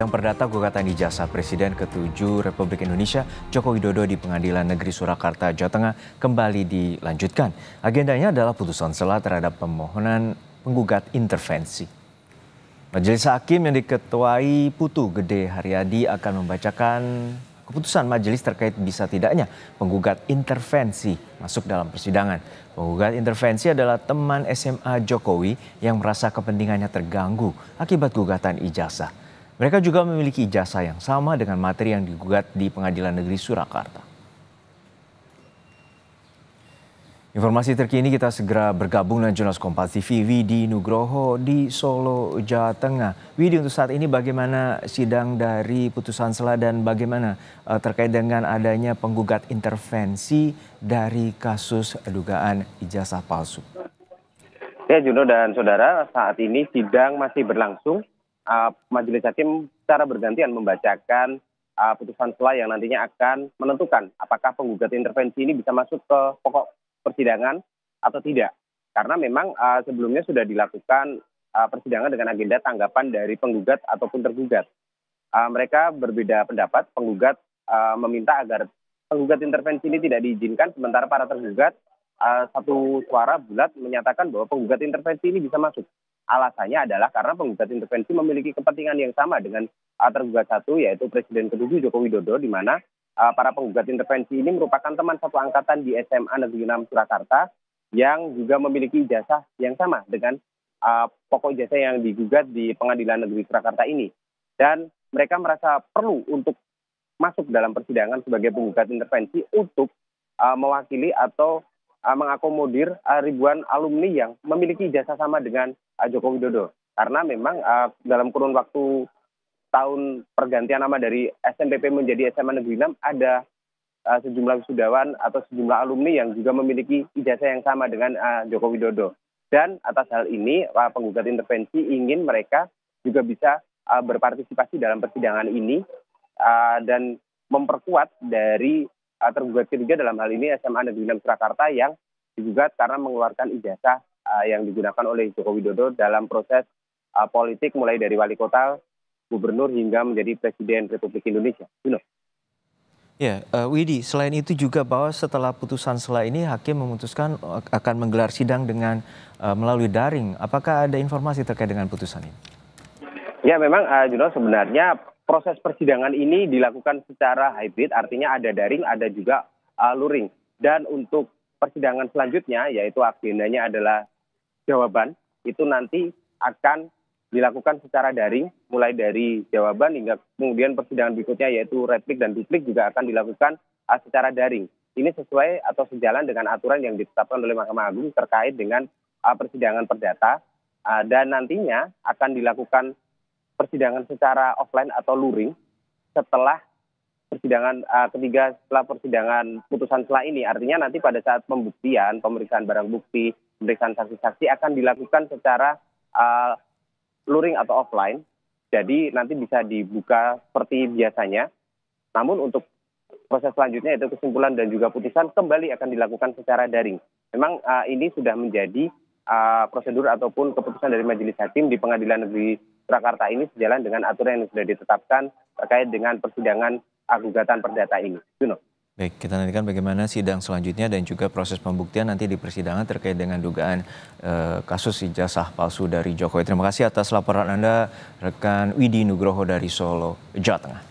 Yang perdata gugatan ijazah Presiden ke-7 Republik Indonesia Joko Widodo di Pengadilan Negeri Surakarta, Jawa Tengah kembali dilanjutkan. Agendanya adalah putusan sela terhadap permohonan penggugat intervensi. Majelis Hakim yang diketuai Putu Gede Haryadi akan membacakan keputusan majelis terkait bisa tidaknya penggugat intervensi masuk dalam persidangan. Penggugat intervensi adalah teman SMA Jokowi yang merasa kepentingannya terganggu akibat gugatan ijazah. Mereka juga memiliki ijazah yang sama dengan materi yang digugat di Pengadilan Negeri Surakarta. Informasi terkini kita segera bergabung dengan jurnalis Kompas TV Widi Nugroho di Solo, Jawa Tengah. Widi, untuk saat ini bagaimana sidang dari putusan sela dan bagaimana terkait dengan adanya penggugat intervensi dari kasus dugaan ijazah palsu? Ya, Juno dan saudara, saat ini sidang masih berlangsung. Majelis Hakim secara bergantian membacakan putusan sela yang nantinya akan menentukan apakah penggugat intervensi ini bisa masuk ke pokok persidangan atau tidak. Karena memang sebelumnya sudah dilakukan persidangan dengan agenda tanggapan dari penggugat ataupun tergugat. Mereka berbeda pendapat. Penggugat meminta agar penggugat intervensi ini tidak diizinkan, sementara para tergugat satu suara bulat menyatakan bahwa penggugat intervensi ini bisa masuk. Alasannya adalah karena penggugat intervensi memiliki kepentingan yang sama dengan tergugat satu, yaitu Presiden ke-7 Joko Widodo, di mana para penggugat intervensi ini merupakan teman satu angkatan di SMA Negeri 6 Surakarta yang juga memiliki ijazah yang sama dengan pokok ijazah yang digugat di Pengadilan Negeri Surakarta ini. Dan mereka merasa perlu untuk masuk dalam persidangan sebagai penggugat intervensi untuk mewakili atau mengakomodir ribuan alumni yang memiliki ijazah sama dengan Joko Widodo. Karena memang dalam kurun waktu tahun pergantian nama dari SNPP menjadi SMA Negeri 6 ada sejumlah wisudawan atau sejumlah alumni yang juga memiliki ijazah yang sama dengan Joko Widodo. Dan atas hal ini penggugat intervensi ingin mereka juga bisa berpartisipasi dalam persidangan ini dan memperkuat dari tergugat ketiga, dalam hal ini SMA Negeri 6 Surakarta, yang digugat karena mengeluarkan ijazah yang digunakan oleh Joko Widodo dalam proses politik mulai dari wali kota, gubernur hingga menjadi Presiden Republik Indonesia. Ya, Widi, selain itu juga bahwa setelah putusan sela ini hakim memutuskan akan menggelar sidang dengan melalui daring. Apakah ada informasi terkait dengan putusan ini? Ya, memang Juno, sebenarnya proses persidangan ini dilakukan secara hybrid, artinya ada daring, ada juga luring. Dan untuk persidangan selanjutnya, yaitu agendanya adalah jawaban, itu nanti akan dilakukan secara daring, mulai dari jawaban hingga kemudian persidangan berikutnya yaitu replik dan duplik juga akan dilakukan secara daring. Ini sesuai atau sejalan dengan aturan yang ditetapkan oleh Mahkamah Agung terkait dengan persidangan perdata, dan nantinya akan dilakukan persidangan secara offline atau luring setelah persidangan ketiga, setelah persidangan putusan sela ini. Artinya nanti pada saat pembuktian, pemeriksaan barang bukti, pemeriksaan saksi-saksi akan dilakukan secara luring atau offline. Jadi nanti bisa dibuka seperti biasanya. Namun untuk proses selanjutnya, yaitu kesimpulan dan juga putusan, kembali akan dilakukan secara daring. Memang ini sudah menjadi prosedur ataupun keputusan dari Majelis Hakim di Pengadilan Negeri Surakarta ini sejalan dengan aturan yang sudah ditetapkan terkait dengan persidangan gugatan perdata ini. Juno. Baik, kita nantikan bagaimana sidang selanjutnya dan juga proses pembuktian nanti di persidangan terkait dengan dugaan kasus ijazah palsu dari Jokowi. Terima kasih atas laporan Anda, rekan Widi Nugroho dari Solo, Jawa Tengah.